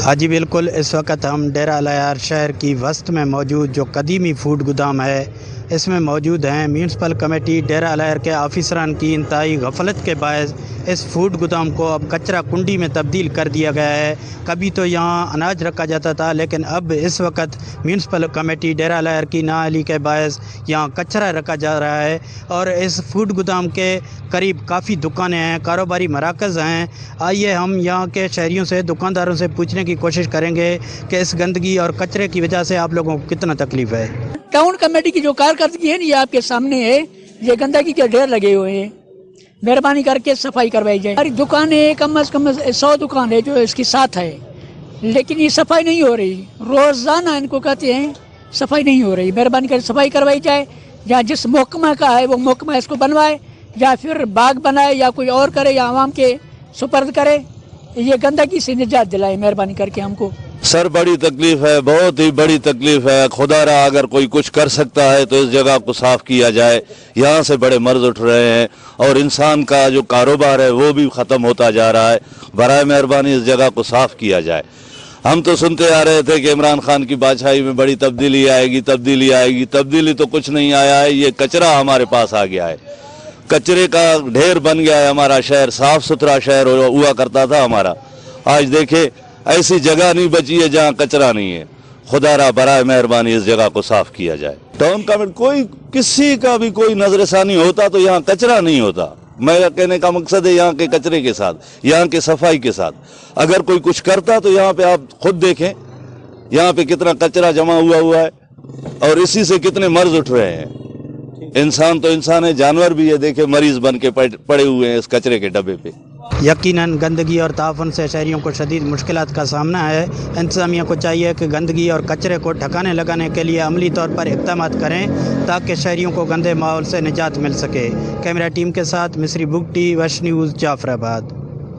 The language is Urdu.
ہاں جی بالکل، اس وقت ہم ڈیرہ العیار شہر کی وسط میں موجود جو قدیمی فوڈ گودام ہے اس میں موجود ہیں۔ میونسپل کمیٹی ڈیرہ العیار کے آفیسران کی انتہائی غفلت کے باعث اس فوڈ گودام کو اب کچرا کنڈی میں تبدیل کر دیا گیا ہے۔ کبھی تو یہاں اناج رکھا جاتا تھا، لیکن اب اس وقت میونسپل کمیٹی ڈیرہ العیار کی نااہلی کے باعث یہاں کچرا رکھا جا رہا ہے، اور اس فوڈ گودام کے قریب کافی دکانیں ہیں، کاروباری مراکز ہیں۔ آئیے ہم یہاں کے شہریوں سے، دکانداروں سے پوچھنے کی کوشش کریں گے کہ اس گندگی اور کچرے کی وجہ سے آپ لوگوں کو کتنا تکلیف ہے۔ ٹاؤن کمیٹی کی جو کارکردگی ہے نا، یہ آپ کے سامنے ہے۔ یہ گندگی کے ڈھیر لگے ہوئے ہیں، مہربانی کر کے صفائی کروائی جائے۔ ہماری دکانیں کم از کم 100 دکان ہے جو اس کے ساتھ ہے، لیکن یہ صفائی نہیں ہو رہی۔ روزانہ ان کو کہتے ہیں صفائی نہیں ہو رہی، مہربانی کر صفائی کروائی جائے۔ یا جس محکمہ کا ہے وہ محکمہ اس کو بنوائے، یا پھر باغ بنائے، یا کوئی اور کرے، یا عوام کے سپرد کرے۔ یہ گندگی سے نجات دلائے مہربانی کر کے ہم کو۔ سر بڑی تکلیف ہے، بہت ہی بڑی تکلیف ہے۔ خدا را اگر کوئی کچھ کر سکتا ہے تو اس جگہ کو صاف کیا جائے۔ یہاں سے بڑے مرض اٹھ رہے ہیں اور انسان کا جو کاروبار ہے وہ بھی ختم ہوتا جا رہا ہے۔ برائے مہربانی اس جگہ کو صاف کیا جائے۔ ہم تو سنتے آ رہے تھے کہ عمران خان کی بادشاہی میں بڑی تبدیلی آئے گی، تبدیلی آئے گی۔ تبدیلی تو کچھ نہیں آیا ہے، یہ کچرا ہمارے پاس آ گیا ہے۔ کچرے کا ڈھیر بن گیا ہے ہمارا شہر۔ صاف ستھرا شہر ہوا کرتا تھا ہمارا، آج دیکھیں ایسی جگہ نہیں بچی ہے جہاں کچرا نہیں ہے۔ خدا را برائے مہربانی اس جگہ کو صاف کیا جائے۔ ٹاؤن کمیٹی کوئی کسی کا بھی کوئی نظر ثانی ہوتا تو یہاں کچرا نہیں ہوتا۔ میرا کہنے کا مقصد ہے یہاں کے کچرے کے ساتھ، یہاں کے صفائی کے ساتھ اگر کوئی کچھ کرتا تو یہاں پہ آپ خود دیکھیں یہاں پہ کتنا کچرا جمع ہوا ہے، اور اسی سے کتنے مرض اٹھ رہے ہیں۔ انسان تو انسان ہے، جانور بھی ہے، دیکھیں مریض بن کے پڑے ہوئے ہیں اس کچرے کے ڈبے پہ۔ یقیناً گندگی اور تعفن سے شہریوں کو شدید مشکلات کا سامنا ہے۔ انتظامیہ کو چاہیے کہ گندگی اور کچرے کو ٹھکانے لگانے کے لیے عملی طور پر اقدامات کریں تاکہ شہریوں کو گندے ماحول سے نجات مل سکے۔ کیمرہ ٹیم کے ساتھ مصری بگٹی، وش نیوز، جعفر آباد۔